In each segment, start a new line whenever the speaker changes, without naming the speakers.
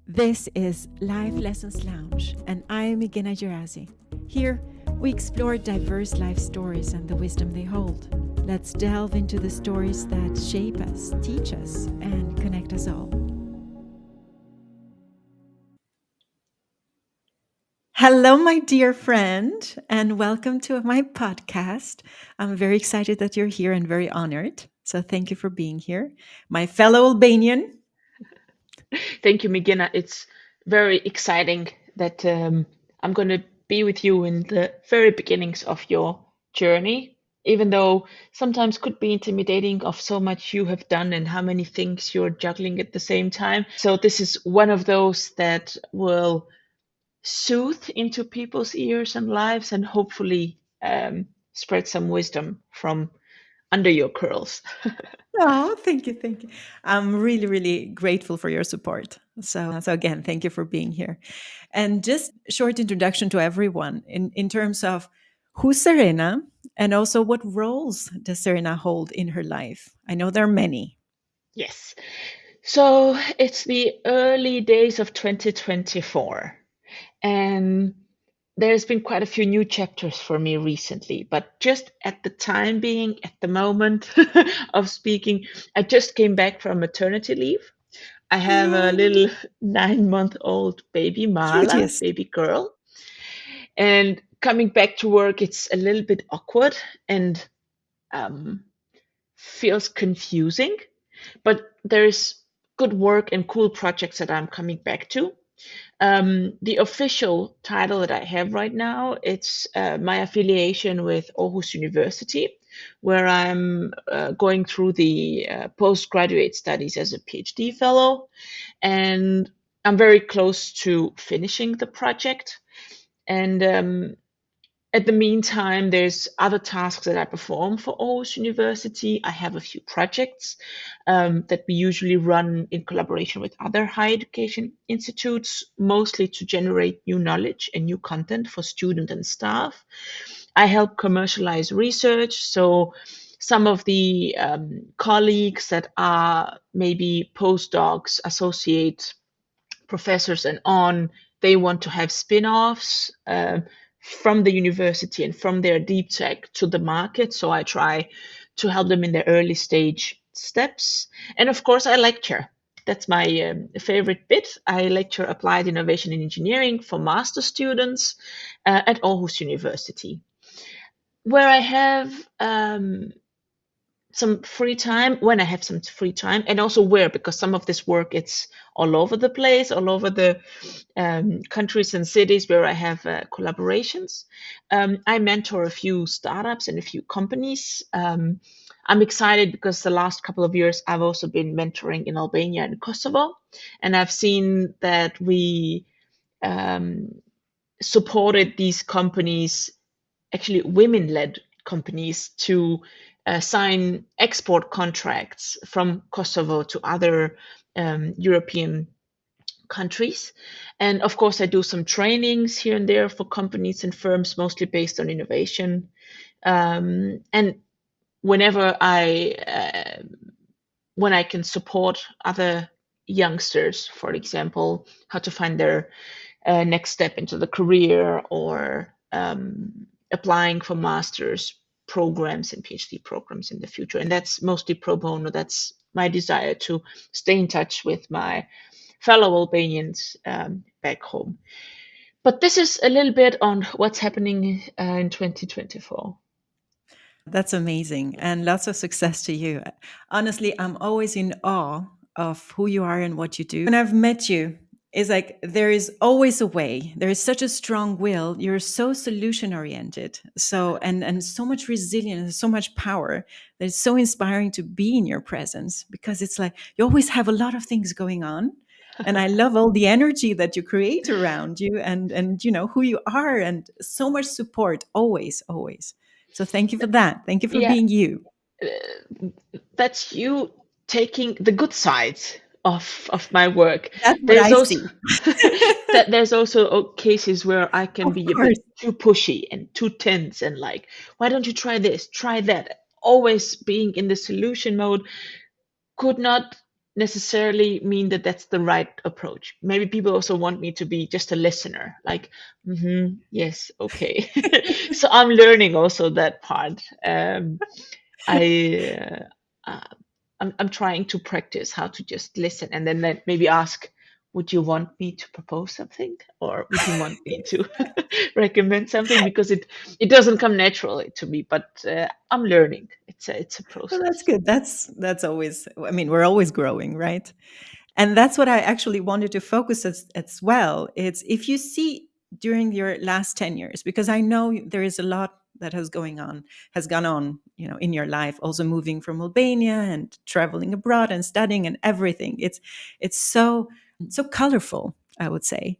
This is Life Lessons Lounge, and I'm Igina Gerazi. Here, we explore diverse life stories and the wisdom they hold. Let's delve into the stories that shape us, teach us, and connect us all. Hello, my dear friend, and welcome to my podcast. I'm very excited that you're here and very honored. So, thank you for being here. My fellow Albanian.
Thank you, Migina. It's very exciting that I'm going to be with you in the very beginnings of your journey, even though sometimes could be intimidating of so much you have done and how many things you're juggling at the same time. So this is one of those that will soothe into people's ears and lives and hopefully spread some wisdom from under your curls.
Oh, thank you, thank you. I'm really, really grateful for your support. So again, thank you for being here. And just short introduction to everyone in terms of who's Serena and also what roles does Serena hold in her life. I know there are many.
Yes. So it's the early days of 2024, and there's been quite a few new chapters for me recently. But just at the time being, at the moment of speaking, I just came back from maternity leave. I have a
Yay,
little 9-month-old baby, Mala,
cutest.
baby girl, and coming back to work, it's a little bit awkward and um, feels confusing, but there's good work and cool projects that I'm coming back to. The official title that I have right now, it's my affiliation with Aarhus University, where I'm going through the postgraduate studies as a PhD fellow, and I'm very close to finishing the project. And at the meantime, there's other tasks that I perform for Aarhus University. I have a few projects that we usually run in collaboration with other higher education institutes, mostly to generate new knowledge and new content for student and staff. I help commercialize research. So some of the colleagues that are maybe postdocs, associate professors and on, they want to have spin-offs from the university and from their deep tech to the market. So I try to help them in their early stage steps. And of course, I lecture. That's my favorite bit. I lecture applied innovation in engineering for master students at Aarhus University, where I have some free time when I have some free time, and also where, because some of this work it's all over the place, all over the countries and cities where I have collaborations. I mentor a few startups and a few companies. I'm excited because the last couple of years I've also been mentoring in Albania and Kosovo, and I've seen that we um, supported these companies, actually women-led companies, to sign export contracts from Kosovo to other European countries. And of course, I do some trainings here and there for companies and firms, mostly based on innovation. And whenever when I can support other youngsters, for example, how to find their next step into the career, or applying for master's programs and PhD programs in the future. And that's mostly pro bono. That's my desire to stay in touch with my fellow Albanians back home. But this is a little bit on what's happening in 2024.
That's amazing. And lots of success to you. Honestly, I'm always in awe of who you are and what you do. When I've met you, it's like there is always a way. There is such a strong will. You're so solution oriented. So and so much resilience, so much power. That it's so inspiring to be in your presence because it's like you always have a lot of things going on. And I love all the energy that you create around you and you know who you are and so much support always, always. So thank you for that. Thank you for
Yeah,
being you.
that's you taking the good sides of my work.
That's what
There's
I
also
see.
that there's also cases where I can
Of
be a bit
course.
too pushy and too tense and like, why don't you try this, try that? Always being in the solution mode could not. necessarily mean that that's the right approach. Maybe people also want me to be just a listener, like, yes, okay. So I'm learning also that part. I I'm trying to practice how to just listen and then maybe ask, would you want me to propose something, or would you want me to recommend something? Because it doesn't come naturally to me, but I'm learning. It's a
Well, that's
process.
good. That's always, I mean, we're always growing, right? And that's what I actually wanted to focus as well. It's if you see during your last 10 years, because I know there is a lot that has gone on, in your life, also moving from Albania and traveling abroad and studying and everything. It's so colorful, I would say,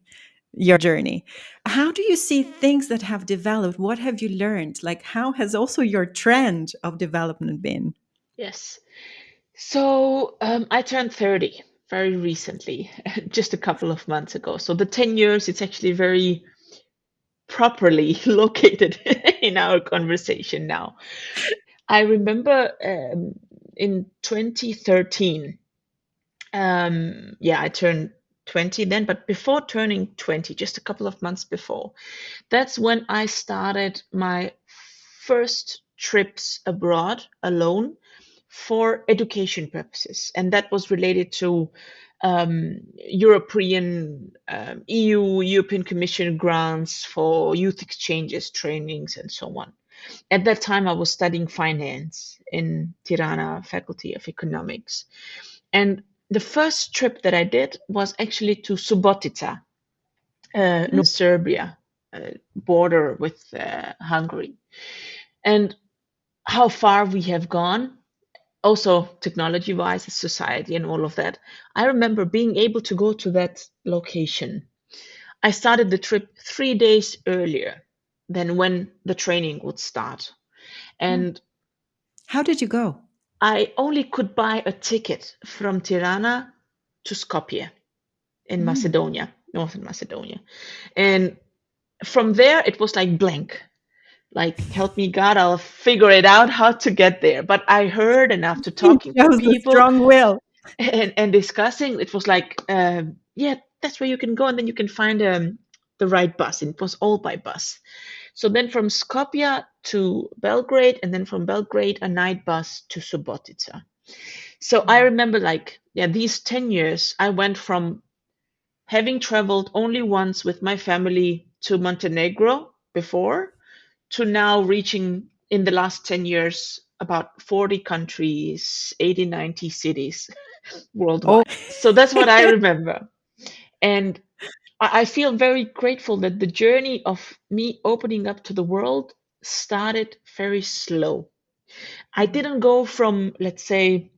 your journey. How do you see things that have developed? What have you learned? Like, how has also your trend of development been?
Yes. So I turned 30 very recently, just a couple of months ago. So the 10 years, it's actually very properly located in our conversation now. I remember in 2013, yeah, I turned 20 then, but before turning 20, just a couple of months before, that's when I started my first trips abroad alone for education purposes. And that was related to European, European Commission grants for youth exchanges, trainings, and so on. At that time, I was studying finance in Tirana, Faculty of Economics. And the first trip that I did was actually to Subotica,
Mm.
Serbia, border with Hungary. And how far we have gone, also technology wise, society, and all of that. I remember being able to go to that location. I started the trip 3 days earlier than when the training would start.
Mm.
And
How did you go?
I only could buy a ticket from Tirana to Skopje in
Mm.
Macedonia, northern Macedonia. And from there, it was like blank. Like, help me God, I'll figure it out how to get there. But I heard, and after
It
talking to
shows the
people
strong will.
and discussing, it was like, yeah, that's where you can go, and then you can find the right bus. And it was all by bus. So then from Skopje to Belgrade, and then from Belgrade, a night bus to Subotica. So I
Mm.
remember, like, yeah, these 10 years, I went from having traveled only once with my family to Montenegro before, to now reaching in the last 10 years about 40 countries, 80, 90 cities
Oh,
worldwide. So that's what I remember. And I feel very grateful that the journey of me opening up to the world started very slow. I
mhm.
didn't go from, let's say,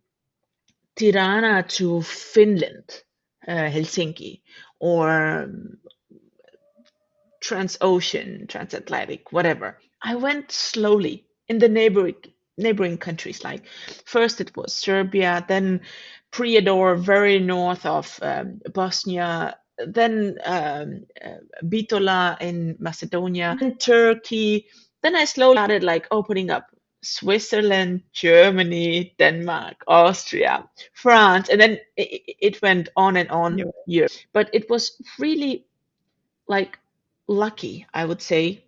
Tirana to Finland, Helsinki, or transocean, transatlantic, whatever. I went slowly in the neighboring countries. Like first it was Serbia, then Prijedor, very north of Bosnia, then Bitola in Macedonia, then Turkey. Then I slowly started like opening up Switzerland, Germany, Denmark, Austria, France, and then it went on and on
You-
Europe. But it was really like lucky, I would say,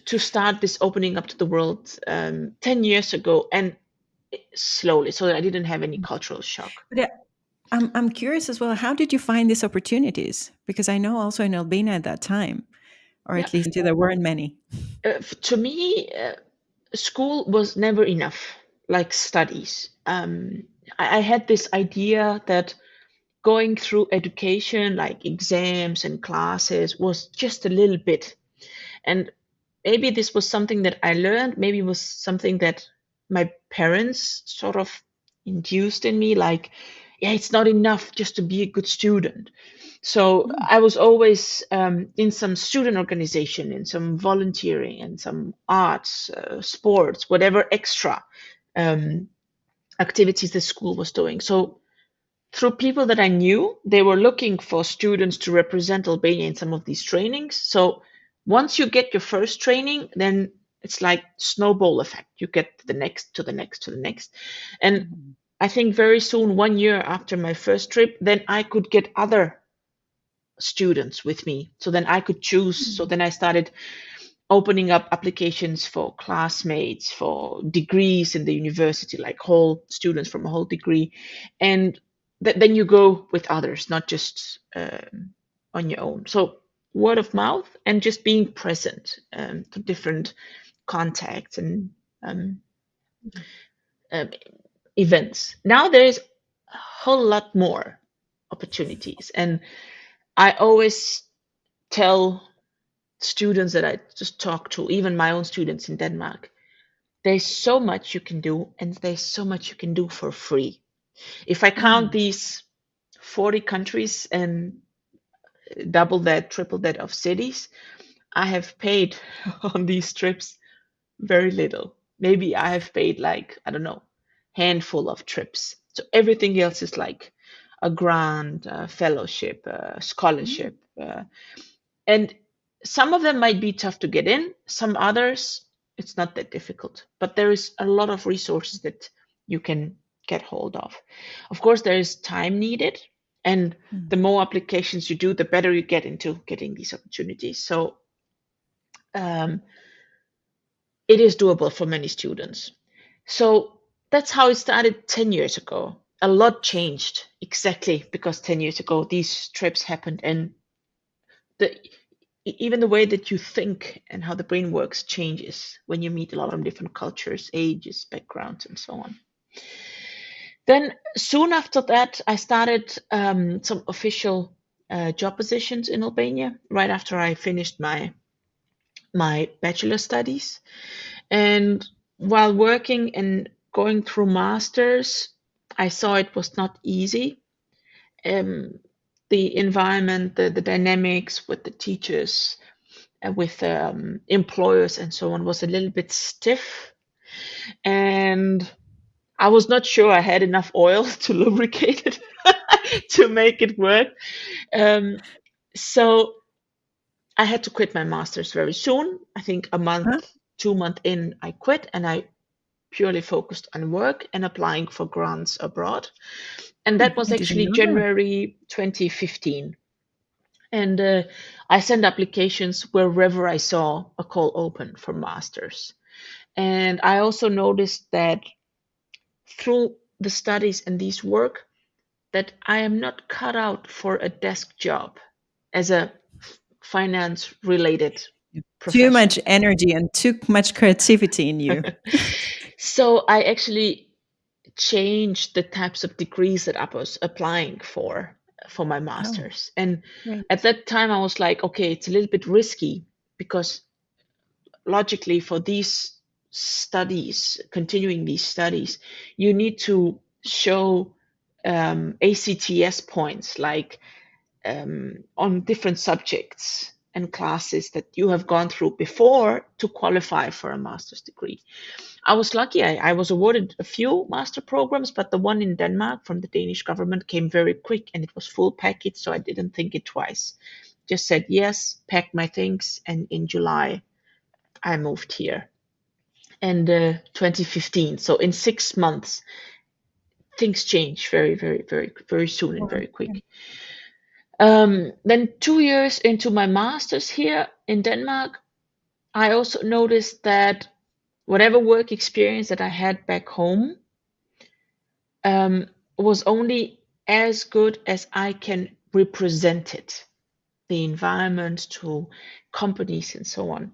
to start this opening up to the world 10 years ago, and slowly, so that I didn't have any cultural shock.
But I'm curious as well. How did you find these opportunities? Because I know also in Albania at that time, or
Yeah,
at least there weren't many.
to me, school was never enough, like studies. I had this idea that going through education, like exams and classes, was just a little bit. And maybe this was something that I learned, maybe it was something that my parents sort of induced in me, like, yeah, it's not enough just to be a good student. So
Mm.
I was always in some student organization, in some volunteering, and some arts, sports, whatever extra um, activities the school was doing. So through people that I knew, they were looking for students to represent Albania in some of these trainings. So once you get your first training, then it's like snowball effect. You get the next to the next to the next. And
Mhm.
I think very soon, 1 year after my first trip, then I could get other students with me. So then I could choose. So then I started opening up applications for classmates, for degrees in the university, like whole students from a whole degree. And then you go with others, not just on your own. So word of mouth and just being present to different contacts and um, um, events. Now there is a whole lot more opportunities. And I always tell students that I just talk to, even my own students in Denmark, there's so much you can do, and there's so much you can do for free. If I count
Mm.
these 40 countries and double that, triple that of cities, I have paid on these trips very little. Maybe I have paid like, I don't know, handful of trips. So everything else is like a grant, a fellowship, a
Mm.
scholarship. And some of them might be tough to get in, some others, it's not that difficult. But there is a lot of resources that you can get hold of. Of course, there is time needed. And
Mm.
the more applications you do, the better you get into getting these opportunities. So um, it is doable for many students. So that's how it started 10 years ago. A lot changed exactly because 10 years ago these trips happened, and the even the way that you think and how the brain works changes when you meet a lot of different cultures, ages, backgrounds, and so on. Then soon after that, I started some official job positions in Albania right after I finished my bachelor studies. And while working and going through masters, I saw it was not easy. Um, the environment, the dynamics with the teachers, with employers and so on was a little bit stiff. And I was not sure I had enough oil to lubricate it to make it work. Um, so I had to quit my master's very soon. I think a
Huh?
month, 2 months in, I quit and I purely focused on work and applying for grants abroad. And that was
I didn't
actually
know that.
January 2015. And I sent applications wherever I saw a call open for masters. And I also noticed that through the studies and these work, that I am not cut out for a desk job as a finance related
Too
profession.
much energy and too much creativity in you.
So I actually changed the types of degrees that I was applying for my
Oh,
masters. And at
great.
that time I was like, okay, it's a little bit risky because logically for these studies, continuing these studies, you need to show ACTS points, like on different subjects and classes that you have gone through before to qualify for a master's degree. I was lucky. I was awarded a few master programs, but the one in Denmark from the Danish government came very quick and it was full package, so I didn't think it twice. Just said yes, packed my things, and in July I moved here. And 2015. So in 6 months, things change very, very, very, very soon and
Wow.
very quick. Then 2 years into my master's here in Denmark, I also noticed that whatever work experience that I had back home um, was only as good as I can represent it, the environment to companies and so on.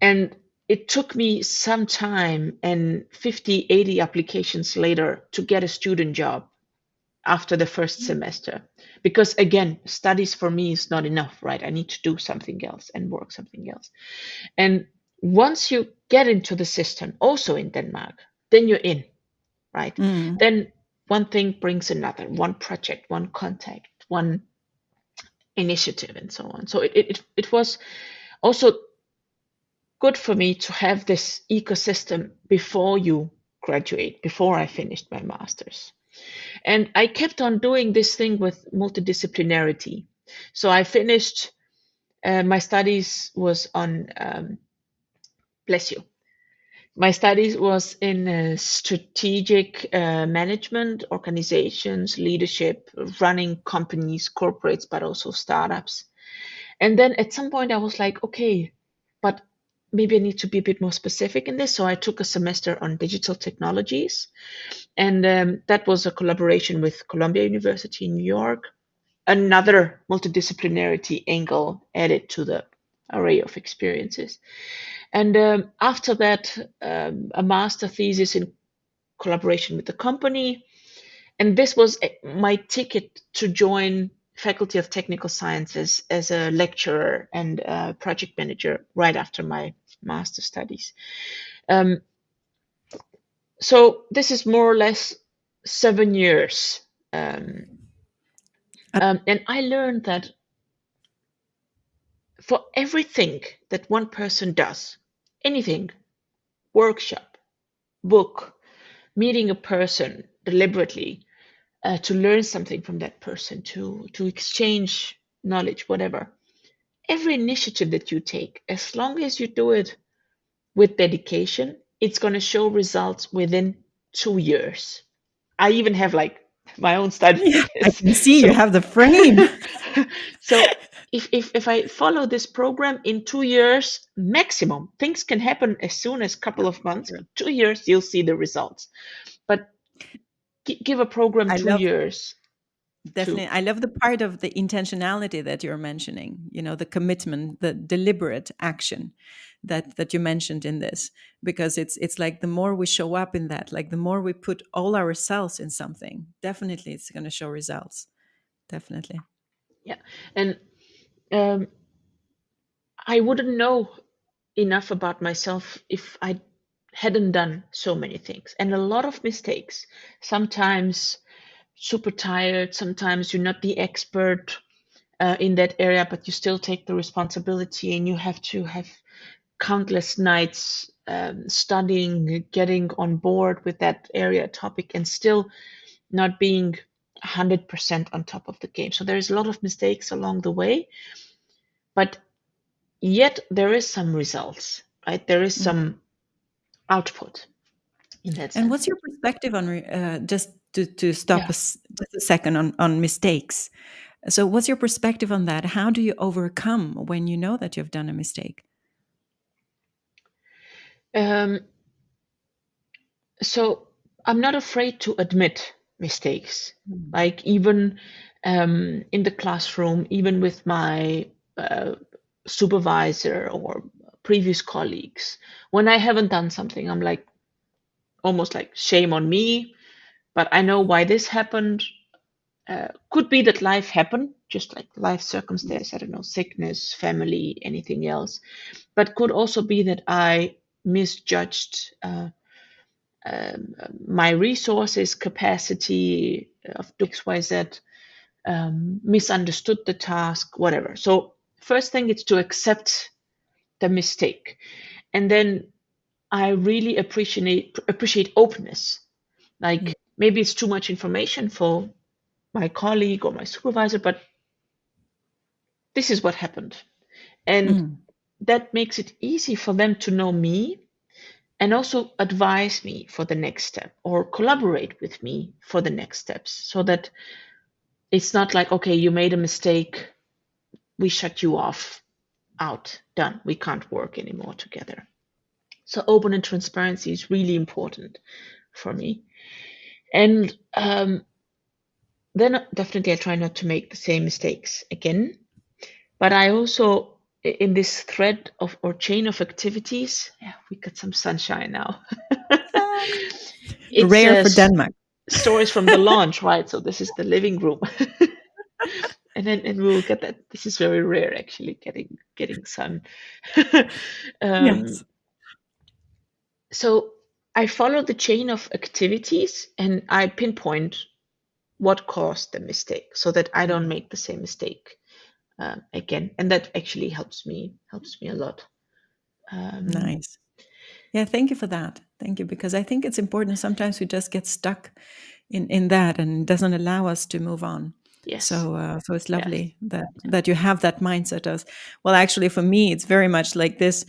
And it took me some time and 50, 80 applications later to get a student job after the first semester. Because again, studies for me is not enough, right? I need to do something else and work something else. And once you get into the system, also in Denmark, then you're in, right?
Mm.
Then one thing brings another, one project, one contact, one initiative, and so on. So it was also good for me to have this ecosystem before you graduate, before I finished my master's. And I kept on doing this thing with multidisciplinarity. So I finished my studies was on bless you. My studies was in strategic management, organizations, leadership, running companies, corporates, but also startups. And then at some point I was like, okay, but maybe I need to be a bit more specific in this. So I took a semester on digital technologies, and that was a collaboration with Columbia University in New York, another multidisciplinarity angle added to the array of experiences. And after that, a master thesis in collaboration with the company. And this was my ticket to join Faculty of Technical Sciences as a lecturer and a project manager right after my master studies. Um, so this is more or less 7 years. Um, and I learned that for everything that one person does, anything, workshop, book, meeting a person deliberately, to learn something from that person, to exchange knowledge, whatever. Every initiative that you take, as long as you do it with dedication, it's going to show results within 2 years. I even have like my own study
Yeah,
on
I
this.
can see you
So,
have the frame.
so if I follow this program in 2 years maximum, things can happen as soon as a couple of months,
True.
but 2 years you'll see the results. But give a program
I
two
love
years to
Definitely. I love the part of the intentionality that you're mentioning, the commitment, the deliberate action that you mentioned in this, because it's like the more we show up in that, like the more we put all ourselves in something, definitely it's going to show results. Definitely.
yeah. And um, I wouldn't know enough about myself if I hadn't done so many things and a lot of mistakes. Sometimes super tired, sometimes you're not the expert in that area, but you still take the responsibility and you have to have countless nights studying, getting on board with that area topic, and still not being 100% on top of the game. So there's a lot of mistakes along the way, but yet there is some results, right? There is
Mm.
some output in that
And
sense.
what's your perspective on just to stop
Yeah.
just a second on mistakes? So, what's your perspective on that? How do you overcome when you know that you've done a mistake?
Um, so I'm not afraid to admit mistakes,
Mm.
like even in the classroom, even with my uh, supervisor or previous colleagues. When I haven't done something, I'm like almost like shame on me, but I know why this happened. Could be that life happened, just like life circumstance, I don't know, sickness, family, anything else. But could also be that I misjudged my resources, capacity of doing XYZ, misunderstood the task, whatever. So first thing is to accept the mistake, and then I really appreciate openness.
Mm.
Like maybe it's too much information for my colleague or my supervisor, but this is what happened. And
Mm.
that makes it easy for them to know me and also advise me for the next step or collaborate with me for the next steps, so that it's not like, okay, you made a mistake, we shut you off, out, done, we can't work anymore together. So open and transparency is really important for me. And then definitely I try not to make the same mistakes again. But I also, in this thread of or chain of activities, yeah, we got some sunshine now.
Ah,
It's
rare for Denmark.
stories from the launch, right? So this is the living room, and then and we'll get that. This is very rare, actually, getting sun. um,
Yes.
so I follow the chain of activities and I pinpoint what caused the mistake, so that I don't
Mm.
make the same mistake again, and that actually helps me a lot. Um,
Nice. Yeah, thank you for that. Thank you, because I think it's important. Sometimes we just get stuck in that, and it doesn't allow us to move on.
yes,
So it's
yes,
lovely that you have that mindset. As well, actually, for me, it's very much like this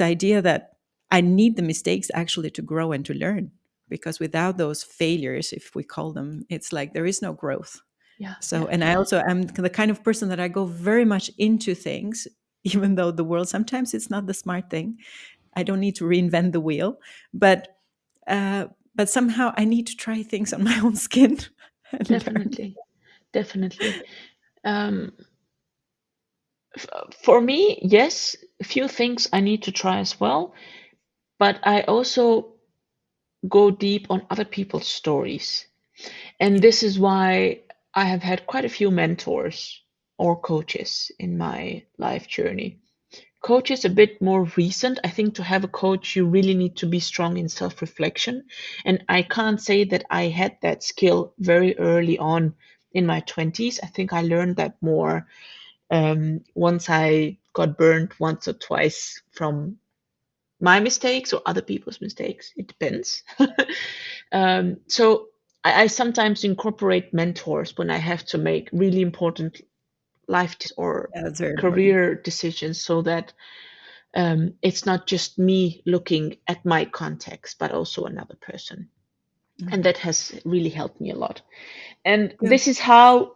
idea that I need the mistakes actually to grow and to learn, because without those failures, if we call them, it's like there is no growth.
Yeah,
So,
yeah,
and I also am the kind of person that I go very much into things, even though the world sometimes it's not the smart thing. I don't need to reinvent the wheel, but uh, but somehow I need to try things on my own skin and learn.
definitely, definitely. Um, for me, yes, a few things I need to try as well, but I also go deep on other people's stories. And
Yeah,
this is why I have had quite a few mentors or coaches in my life journey. Coach is a bit more recent. I think to have a coach, you really need to be strong in self reflection. And I can't say that I had that skill very early on in my 20s. I think I learned that more once I got burned once or twice from my mistakes or other people's mistakes. It depends. So I sometimes incorporate mentors when I have to make really important life or
yeah, that's very important.
career decisions so that it's not just me looking at my context, but also another person. And
Mhm.
that has really helped me a lot. And
Good.
this is how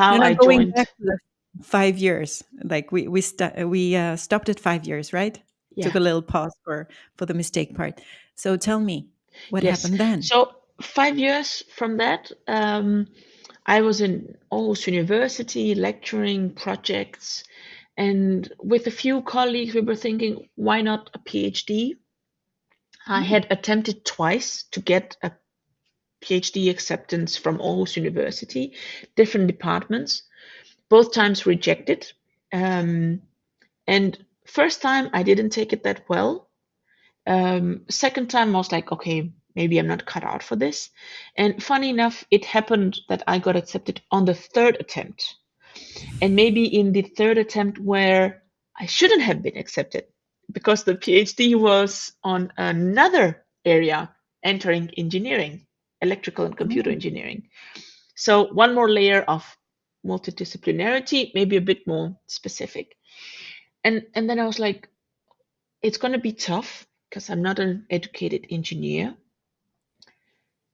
And
I
I'm going
joined.
back to the 5 years. Like we stopped at 5 years, right? Took
Yeah,
a little pause for the mistake part. So tell me, what
yes.
happened then?
So 5 years from that, I was in Aarhus University lecturing projects, and with a few colleagues, we were thinking, why not a PhD? I
Mm,
had attempted twice to get a PhD acceptance from Aarhus University, different departments, both times rejected. Um, and first time I didn't take it that well. Second time I was like, okay, maybe I'm not cut out for this. And funny enough, it happened that I got accepted on the third attempt. And maybe in the third attempt where I shouldn't have been accepted because the PhD was on another area, entering engineering, electrical and computer
mm,
engineering. So one more layer of multidisciplinarity, maybe a bit more specific. And then I was like, it's going to be tough because I'm not an educated engineer.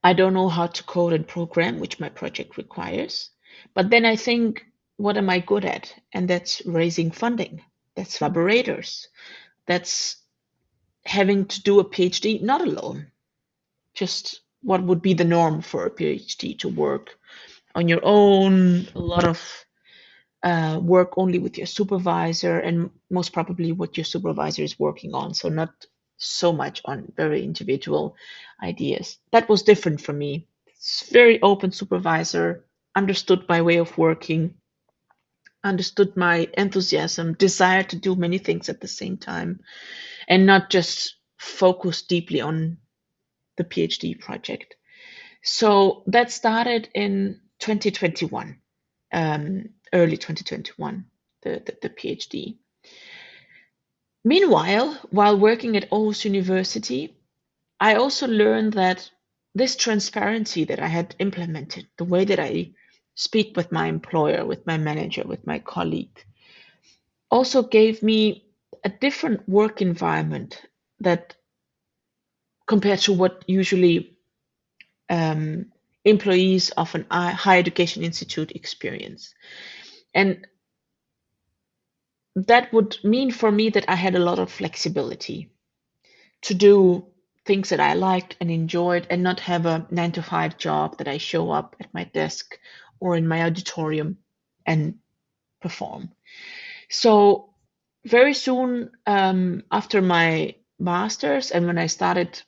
I don't know how to code and program, which my project requires. But then I think, what am I good at? And that's raising funding. That's
mm,
collaborators. That's having to do a PhD, not alone, just what would be the norm for a PhD to work on your own, a lot of work only with your supervisor, and most probably what your supervisor is working on. So, not so much on very individual ideas. That was different for me. It's very open supervisor, understood my way of working, understood my enthusiasm, desire to do many things at the same time, and not just focus deeply on the PhD project. So that started in 2021, early 2021, the PhD. Meanwhile, while working at Aarhus University, I also learned that this transparency that I had implemented, the way that I speak with my employer, with my manager, with my colleague, also gave me a different work environment that compared to what usually um, employees of an higher education institute experience. And that would mean for me that I had a lot of flexibility to do things that I liked and enjoyed and not have a 9 to 5 job that I show up at my desk or in my auditorium and perform. So, very soon after my master's and when I started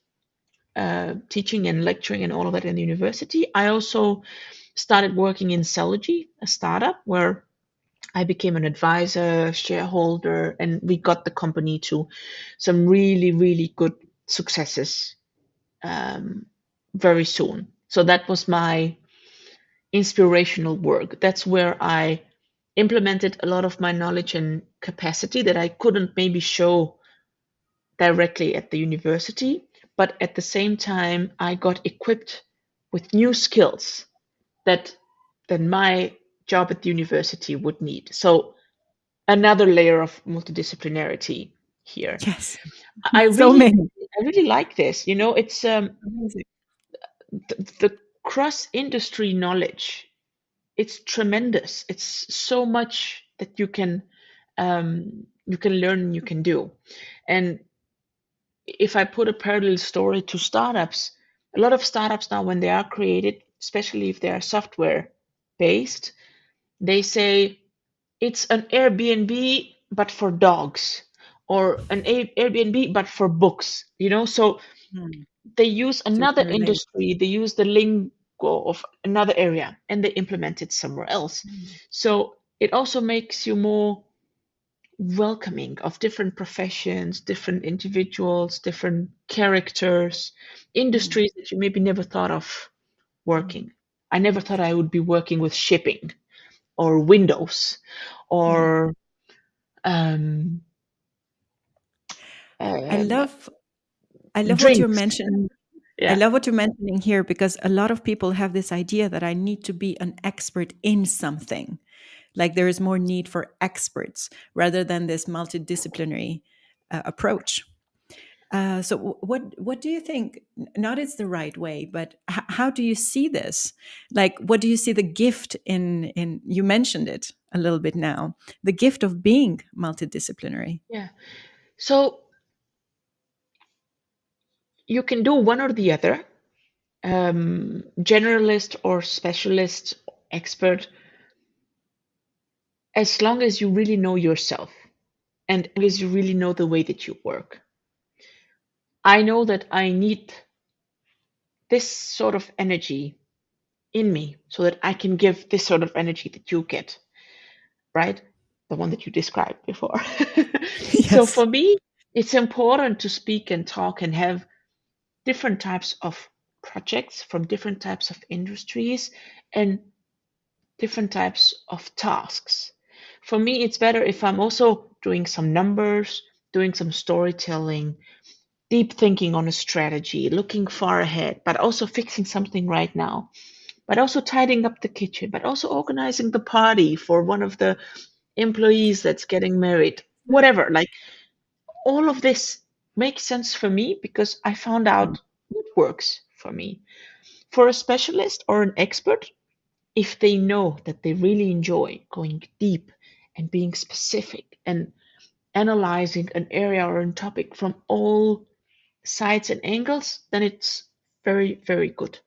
teaching and lecturing and all of that in the university, I also started working in Celogy, a startup where I became an advisor, shareholder, and we got the company to some really, really good successes um, very soon. So that was my inspirational work. That's where I implemented a lot of my knowledge and capacity that I couldn't maybe show directly at the university. But at the same time, I got equipped with new skills that then my job at the university would need. So another layer of multidisciplinarity here.
Yes.
I
So
really,
many.
I really like this. You know, it's
Amazing.
the cross industry knowledge. It's tremendous. It's so much that you can learn and you can do. And if I put a parallel story to startups, a lot of startups now, when they are created, especially if they are software based, they say it's an Airbnb but for dogs, or an Airbnb but for books. You know, so
Mm.
they use
So you
another
can relate.
industry, they use the lingo of another area, and they implement it somewhere else.
Mm.
So it also makes you more welcoming of different professions, different individuals, different characters,
Mm.
industries that you maybe never thought of
Mm.
working. I never thought I would be working with shipping or windows
Yeah.
or um,
I
um,
love I love what you're
drinks.
mentioning. I
Yeah,
love what you're mentioning here because a lot of people have this idea that I need to be an expert in something. Like there is more need for experts rather than this multidisciplinary approach. So, what do you think? Not it's the right way, but how do you see this? Like, what do you see the gift in? You mentioned it a little bit now. The gift of being multidisciplinary.
yeah. So you can do one or the other, generalist or specialist expert, as long as you really know yourself and as you really know the way that you work. I know that I need this sort of energy in me so that I can give this sort of energy that you get, right? The one that you described before. So
Yes.
for me, it's important to speak and talk and have different types of projects from different types of industries and different types of tasks. For me, it's better if I'm also doing some numbers, doing some storytelling, deep thinking on a strategy, looking far ahead, but also fixing something right now, but also tidying up the kitchen, but also organizing the party for one of the employees that's getting married, whatever. Like all of this makes sense for me because I found
Mm.
out what works for me. For a specialist or an expert, if they know that they really enjoy going deep and being specific and analyzing an area or a topic from all sides and angles, then it's very, very good.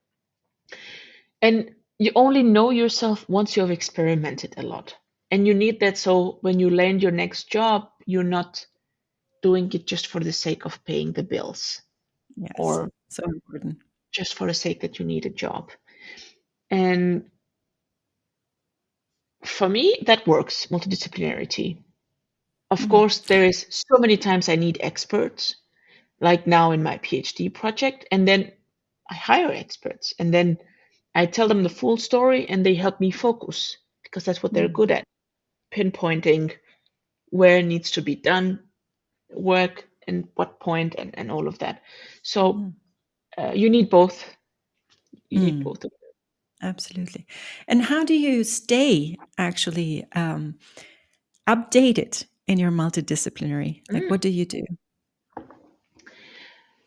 And you only know yourself once you have experimented a lot. And you need that so when you land your next job, you're not doing it just for the sake of paying the bills
Yes.
or
So important.
just for the sake that you need a job. And for me, that works, multidisciplinarity. Of
Mm.
course, there is so many times I need experts, like now in my PhD project, and then I hire experts, and then I tell them the full story, and they help me focus because that's what they're
Mm.
good at, pinpointing where it needs to be done, work, and what point, and all of that. So
Mm.
you need both. You need
Mm.
both of
Absolutely. And how do you stay actually updated in your multidisciplinary?
them.
Like, what do you do?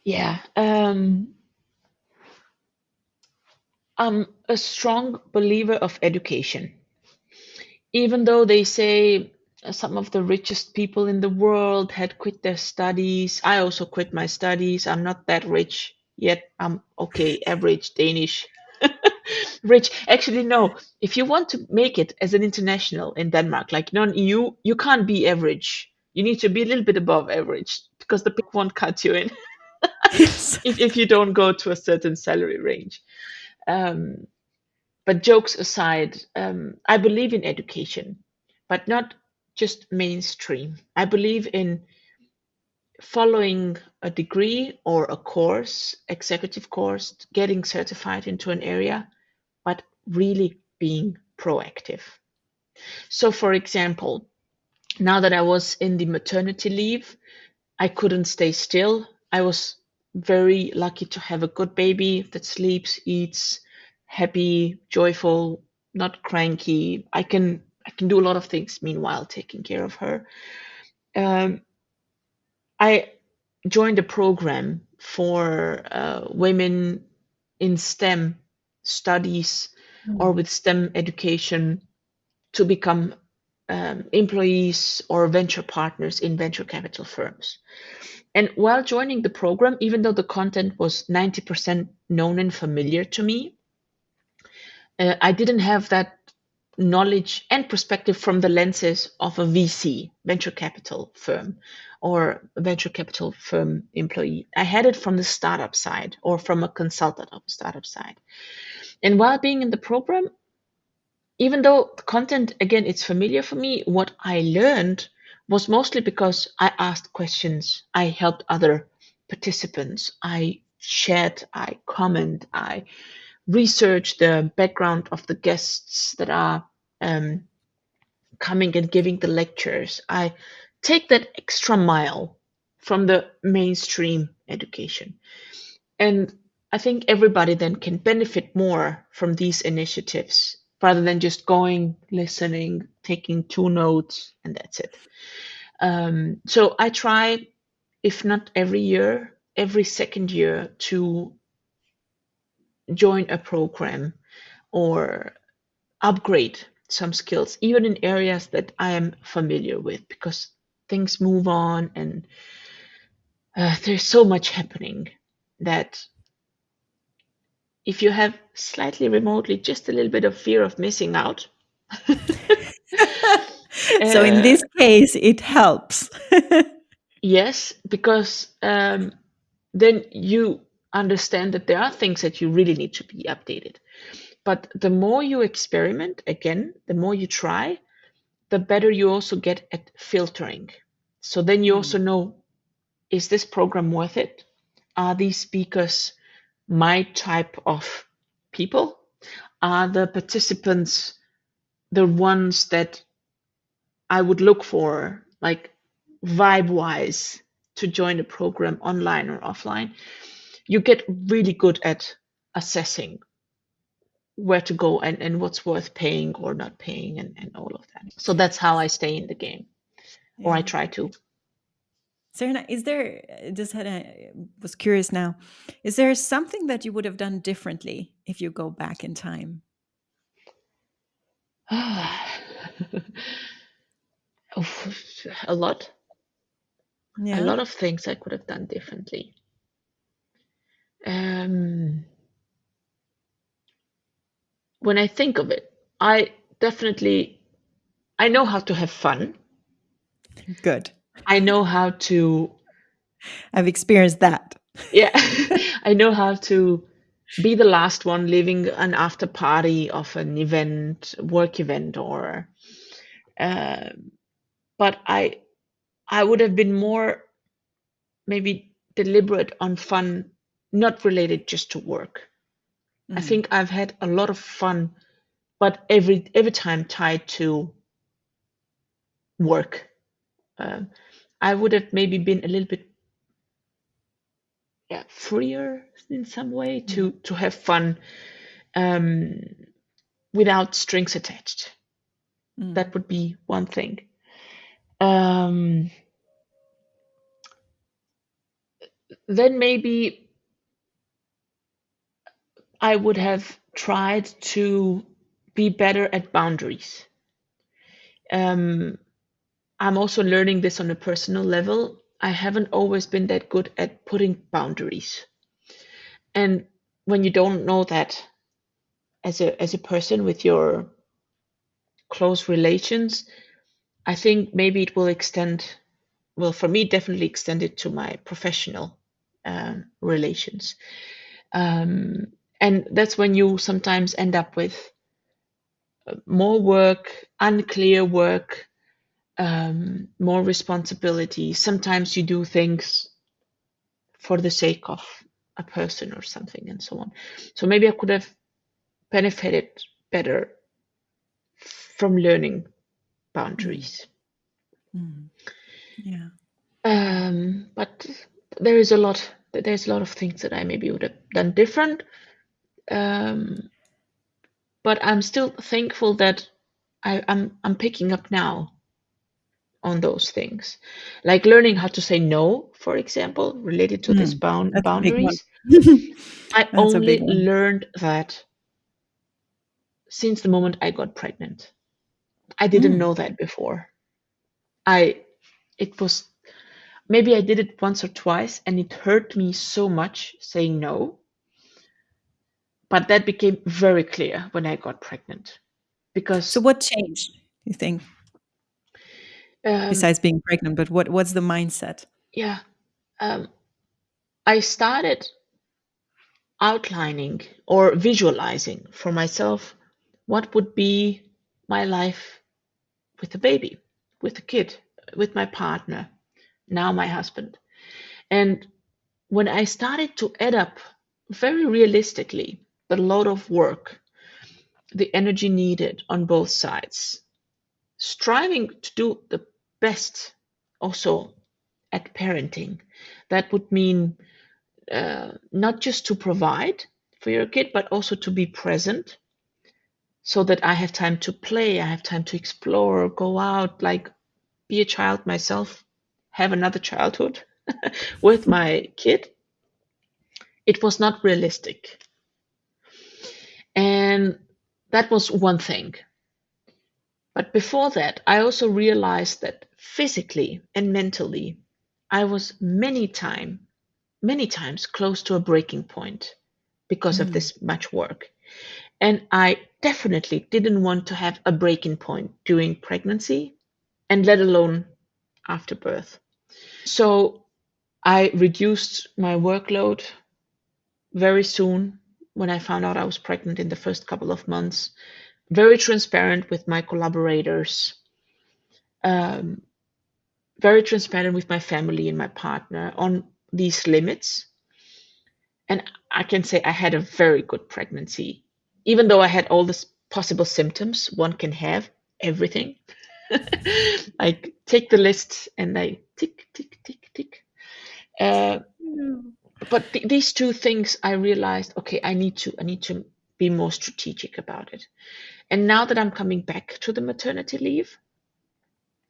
Yeah, I'm a strong believer of education. Even though they say some of the richest people in the world had quit their studies, I also quit my studies. I'm not that rich yet. I'm okay, average Danish. Rich. Actually, no. If you want to make it as an international in Denmark, like non-EU, you can't be average. You need to be a little bit above average because the bank won't cut you in
Yes.
if you don't go to a certain salary range. Um, but jokes aside, I believe in education, but not just mainstream. I believe in following a degree or a course, executive course, getting certified into an area, but really being proactive. So, for example, now that I was in the maternity leave, I couldn't stay still. I was very lucky to have a good baby that sleeps, eats, happy, joyful, not cranky. I can do a lot of things meanwhile taking care of her. Um, I joined a program for women in STEM studies or
Mm.
with STEM education to become employees or venture partners in venture capital firms. And while joining the program, even though the content was 90% known and familiar to me, I didn't have that knowledge and perspective from the lenses of a VC, venture capital firm, or a venture capital firm employee. I had it from the startup side or from a consultant of a startup side. And while being in the program, even though the content, again, it's familiar for me, what I learned was mostly because I asked questions, I helped other participants, I shared, I comment, I research the background of the guests that are um, coming and giving the lectures. I take that extra mile from the mainstream education. And I think everybody then can benefit more from these initiatives rather than just going, listening, taking two notes, and that's it. So I try, if not every year, every second year to join a program or upgrade some skills, even in areas that I am familiar with, because things move on and there's so much happening that if you have slightly remotely just a little bit of fear of missing out,
So in
uh,
this case, it helps.
yes, because then you understand that there are things that you really need to be updated. But the more you experiment, again, the more you try, the better you also get at filtering. So then you also
Mm,
know, is this program worth it? Are these speakers my type of people? Are the participants the ones that I would look for, like vibe wise, to join a program online or offline? You get really good at assessing where to go and what's worth paying or not paying and all of that. So that's how I stay in the game, or I
yeah.
try to.
Serena, is there, just had was curious now, is there something that you would have done differently if you go back in time?
A lot. A
Yeah.
lot of things I could have done differently. Um, when I think of it, I definitely I know how to have fun.
Good.
I know how to,
I've experienced that.
yeah, I know how to be the last one leaving an after party of an event, work event, or. Uh, but I would have been more maybe deliberate on fun, not related just to work. I
Mm,
think I've had a lot of fun, but every time tied to work. Um, I would have maybe been a little bit, yeah, freer in some way
mm,
to have fun um, without strings attached. That
mm,
would be one thing. Um, then maybe I would have tried to be better at boundaries. Um, I'm also learning this on a personal level. I haven't always been that good at putting boundaries. And when you don't know that as a person with your close relations, I think maybe it will extend, well, for me, definitely extend it to my professional relations. Um, and that's when you sometimes end up with more work, unclear work, more responsibility. Sometimes you do things for the sake of a person or something, and so on. So maybe I could have benefited better from learning
mm,
boundaries.
mm. Yeah.
But there's a lot of things that I maybe would have done different. Um, but I'm still thankful that I'm picking up now. on those things, like learning how to say no, for example, related to this
Mm, that's a big one.
boundaries. I
That's a big
only
one.
learned that since the moment I got pregnant. I didn't
Mm.
know that before. I it was maybe I did it once or twice and it hurt me so much saying no, but that became very clear when I got pregnant
So
because
what changed, you think,
um,
besides being pregnant, but what's the mindset?
yeah, um, I started outlining or visualizing for myself what would be my life with a baby, with a kid, with my partner, now my husband. And when I started to add up very realistically the load of work, the energy needed on both sides, striving to do the best also at parenting, that would mean not just to provide for your kid, but also to be present so that I have time to play, I have time to explore, go out, like be a child myself, have another childhood with my kid. It was not realistic. And that was one thing. But before that, I also realized that physically and mentally, I was many times close to a breaking point because of
Mm.
this much work. And I definitely didn't want to have a breaking point during pregnancy and let alone after birth. So I reduced my workload very soon when I found out I was pregnant in the first couple of months. Very transparent with my collaborators, um, very transparent with my family and my partner on these limits. And I can say I had a very good pregnancy, even though I had all the possible symptoms one can have, everything. I take the list and I tick, tick, tick, tick. Uh,
Mm.
but these two things, I realized, okay, I need to be more strategic about it. And now that I'm coming back to the maternity leave,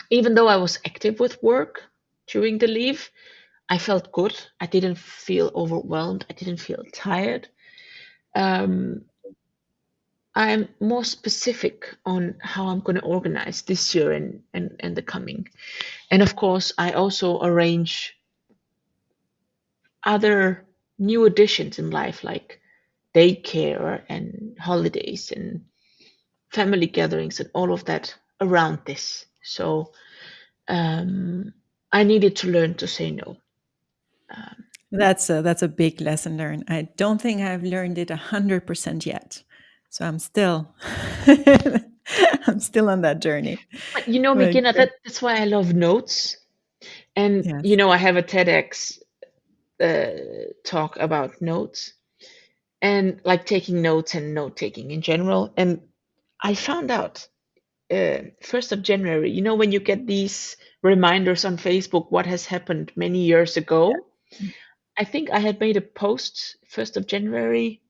even though I was active with work during the leave, I felt good. I didn't feel overwhelmed. I didn't feel tired. Um, I'm more specific on how I'm going to organize this year and the coming. And of course, I also arrange other new additions in life, like daycare and holidays and family gatherings and all of that around this. So I needed to learn to say no. Um,
That's a big lesson learned. I don't think I've learned it 100% yet. So I'm still I'm still on that journey.
but you know,
Like,
Regina, that's why I love notes. And you
yes.
know, I have a TEDx talk about notes and like taking notes and note taking in general. And I found out 1st of January, you know, when you get these reminders on Facebook, what has happened many years ago. I think I had made a post 1st of January,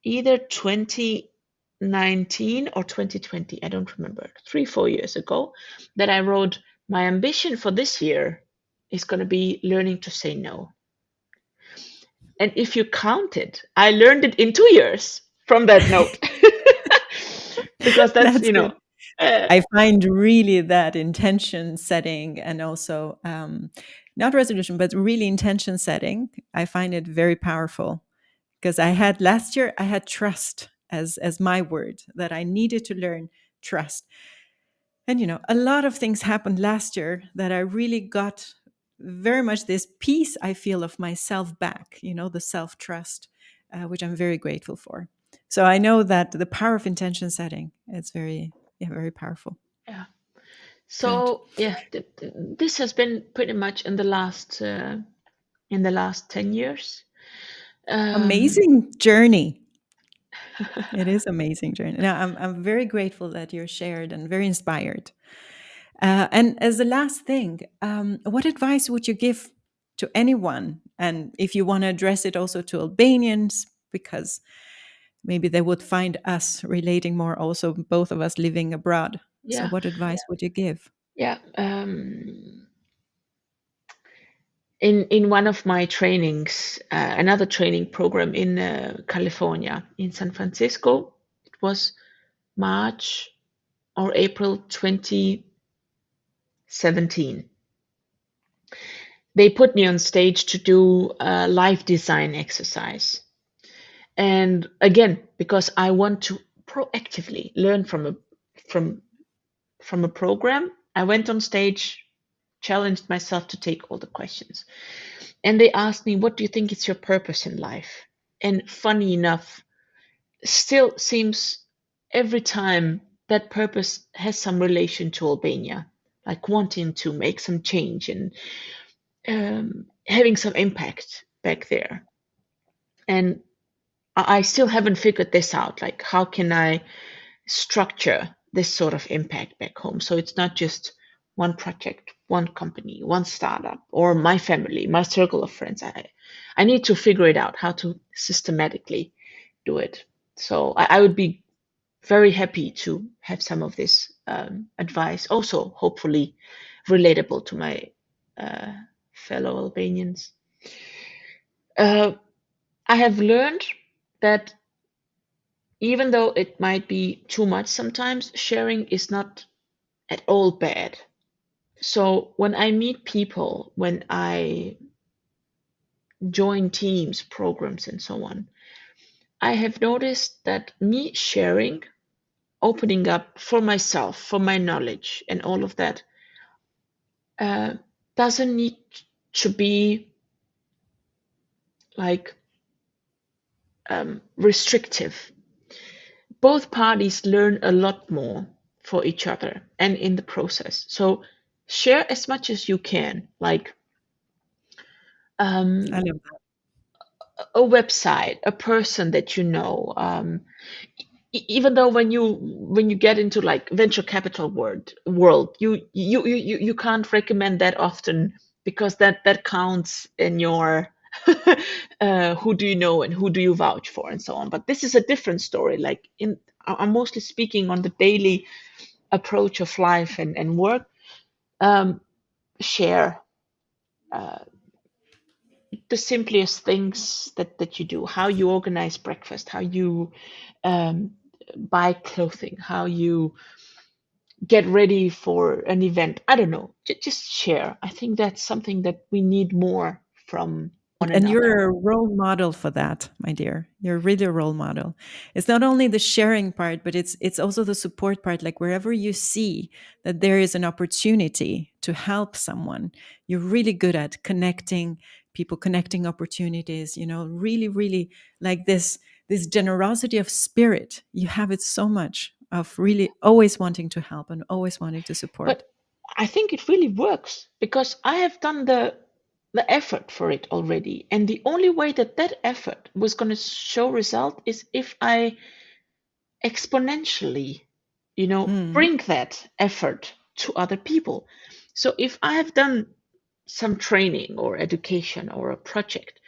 either 2019 or 2020. I don't remember, 3, 4 years ago, that I wrote, my ambition for this year is going to be learning to say no. And if you count it, I learned it in 2 years from that note. Because that's,
That's
you
good.
know, uh,
I find really that intention setting and also not resolution, but really intention setting. I find it very powerful because I had last year, I had trust as my word that I needed to learn trust. And a lot of things happened last year that I really got very much this peace I feel of myself back, the self trust, which I'm very grateful for. So I know that the power of intention setting, it's very, yeah, very powerful.
yeah.
Good.
So yeah, this has been pretty much in the last 10 years. Um,
Amazing journey. It is amazing journey. Now I'm very grateful that you're shared and very inspired. And as the last thing, what advice would you give to anyone? And if you want to address it also to Albanians, because maybe they would find us relating more, also both of us living abroad. So,
yeah,
what advice would you give?
Yeah. In one of my trainings, another training program in California, in San Francisco, it was March or April 2017. They put me on stage to do a live design exercise. And again, because I want to proactively learn from from a program, I went on stage, challenged myself to take all the questions. And they asked me, what do you think is your purpose in life? And funny enough, still seems every time that purpose has some relation to Albania, like wanting to make some change and having some impact back there. And I still haven't figured this out. Like, how can I structure this sort of impact back home? So it's not just one project, one company, one startup, or my family, my circle of friends. I need to figure it out how to systematically do it. So I would be very happy to have some of this advice, also hopefully relatable to my uh, fellow Albanians. Uh, I have learned that even though it might be too much sometimes, sharing is not at all bad. So when I meet people, when I join teams, programs, and so on, I have noticed that me sharing, opening up for myself, for my knowledge, and all of that uh, doesn't need to be like restrictive. Both parties learn a lot more for each other and in the process. So share as much as you can, like
I
um,
love that.
a website, a person that you know. Even though when you get into like venture capital world, you can't recommend that often because that counts in your who do you know and who do you vouch for and so on. But this is a different story. Like I'm mostly speaking on the daily approach of life and work. Um, share uh, the simplest things that you do, how you organize breakfast, how you um, buy clothing, how you get ready for an event. I don't know. Just share. I think that's something that we need more from one
And
another.
you're a role model for that, my dear. You're really a role model. It's not only the sharing part, but it's also the support part. Like wherever you see that there is an opportunity to help someone, you're really good at connecting people, connecting opportunities, really, really like this generosity of spirit. You have it so much of really always wanting to help and always wanting to support.
But I think it really works because I have done the effort for it already. And the only way that that effort was going to show result is if I exponentially,
Mm.
bring that effort to other people. So if I have done some training or education or a project,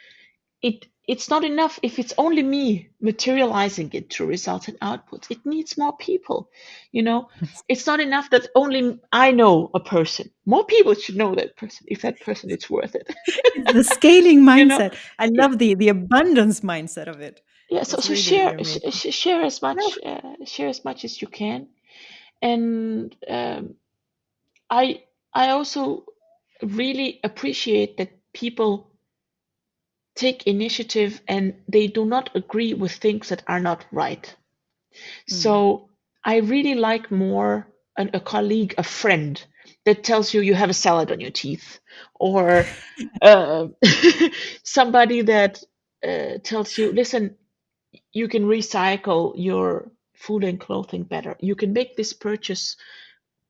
it's not enough if it's only me materializing it to results and outputs. It needs more people. You know, it's not enough that only I know a person. More people should know that person if that person is worth it.
It's the scaling
you know,
mindset. I
yeah,
love the abundance mindset of it.
yeah. So
It's
so
really, really
share
amazing. No,
share as much as you can, and I I also really appreciate that people take initiative and they do not agree with things that are not right.
mm.
So I really like more a colleague, a friend that tells you you have a salad on your teeth, or uh, somebody that tells you, listen, you can recycle your food and clothing better. You can make this purchase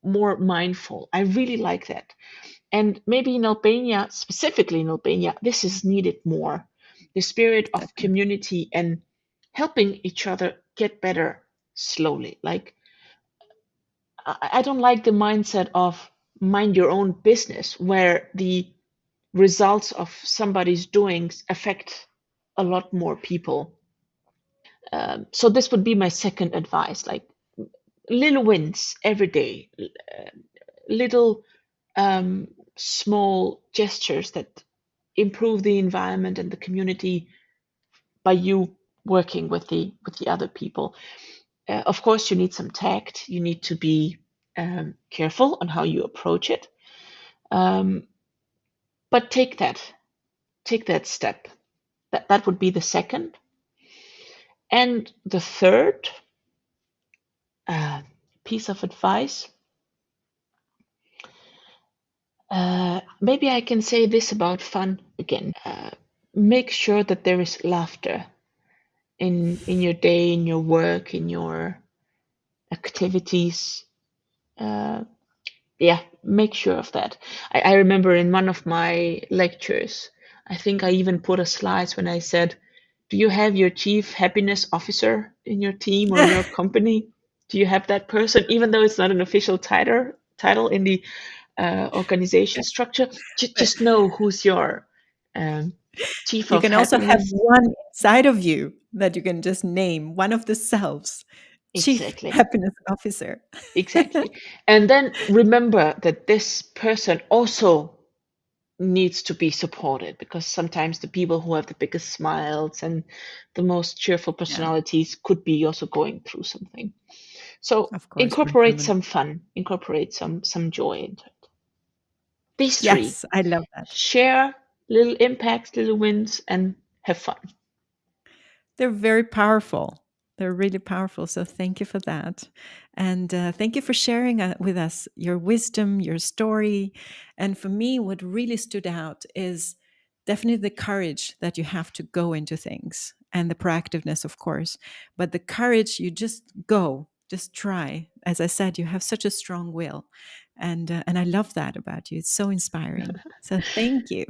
more mindful. I really like that. And maybe in Albania, specifically in Albania, this is needed more. The spirit of
Definitely.
community and helping each other get better slowly. Like, I don't like the mindset of mind your own business, where the results of somebody's doings affect a lot more people. So, this would be my second advice, like little wins every day, little small gestures that improve the environment and the community by you working with the other people. Of course, you need some tact. You need to be careful on how you approach it. Um, but take that step. That would be the second. And the third uh, piece of advice, maybe I can say this about fun again. Make sure that there is laughter in your day, in your work, in your activities. Uh, yeah, make sure of that. I remember in one of my lectures, I think I even put a slide when I said, do you have your chief happiness officer in your team or in your company? Do you have that person, even though it's not an official title in the organization structure? Just know who's your um, chief
You
of
can also have
happiness.
one inside of you that you can just name, one of the selves, Chief
Exactly.
Happiness Officer.
Exactly. And then remember that this person also needs to be supported, because sometimes the people who have the biggest smiles and the most cheerful
Yeah,
personalities could be also going through something. So
of course, we're
incorporate
human.
some fun, incorporate some joy into it. These three:
Yes, I love that.
share little impacts, little wins, and have fun.
They're very powerful. They're really powerful. So thank you for that. And thank you for sharing with us your wisdom, your story. And for me, what really stood out is definitely the courage that you have to go into things and the proactiveness, of course. But the courage, you just go, just try. As I said, you have such a strong will. And I love that about you. It's so inspiring. So thank you.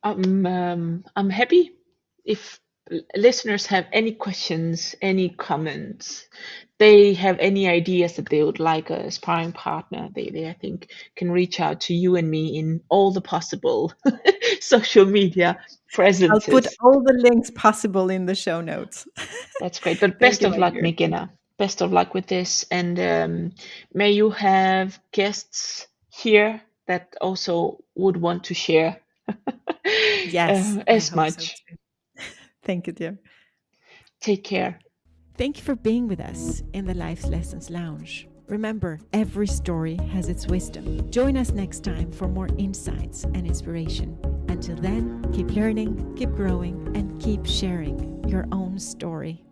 I'm happy if listeners have any questions, any comments, they have any ideas that they would like a sparring partner, they I think can reach out to you and me in all the possible social media
I'll put
presences.
all the links possible in the show notes.
That's great. But
Thank
best
you,
of
my
luck,
dear.
McGinna. Best of luck with this, and may you have guests here that also would want to share
Yes, I
as
hope so
much.
too. Thank you, dear.
Take care.
Thank you for being with us in the Life's Lessons Lounge. Remember, every story has its wisdom. Join us next time for more insights and inspiration. Until then, keep learning, keep growing, and keep sharing your own story.